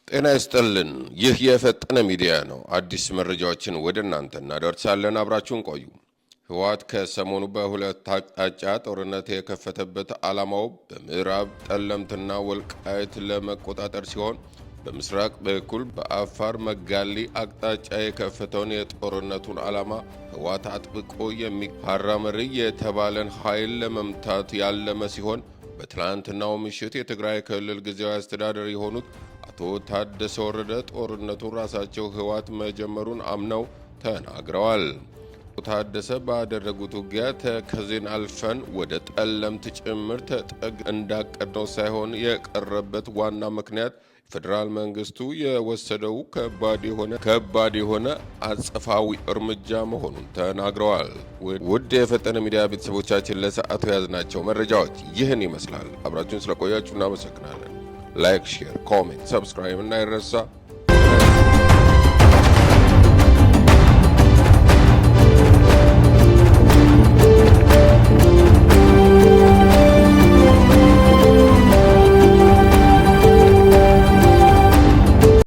ጤና ይስጥልን። ይህ የፈጠነ ሚዲያ ነው። አዲስ መረጃዎችን ወደ እናንተ እናደርሳለን። አብራችሁን ቆዩ። ህወሓት ከሰሞኑ በሁለት አቅጣጫ ጦርነት የከፈተበት ዓላማው በምዕራብ ጠለምትና ወልቃይት ለመቆጣጠር ሲሆን በምስራቅ በኩል በአፋር መጋሊ አቅጣጫ የከፈተውን የጦርነቱን ዓላማ ህወሓት አጥብቆ የሚሐራ መሪ የተባለን ኃይል ለመምታት ያለመ ሲሆን በትላንትናው ምሽት የትግራይ ክልል ጊዜያዊ አስተዳዳሪ የሆኑት አቶ ታደሰ ወረደ ጦርነቱን ራሳቸው ህወሓት መጀመሩን አምነው ተናግረዋል። ታደሰ ባደረጉት ውጊያ ተከዜን አልፈን ወደ ጠለምት ጭምር እንዳቀድነው ሳይሆን የቀረበት ዋና ምክንያት ፌደራል መንግስቱ የወሰደው ከባድ የሆነ አጸፋዊ እርምጃ መሆኑን ተናግረዋል። ውድ የፈጠነ ሚዲያ ቤተሰቦቻችን ለሰዓቱ ያዝናቸው መረጃዎች ይህን ይመስላል። አብራችሁን ስለቆያችሁ እናመሰግናለን። ላይክ፣ ሼር፣ ኮሜንት፣ ሰብስክራይብ እንዳይረሳ።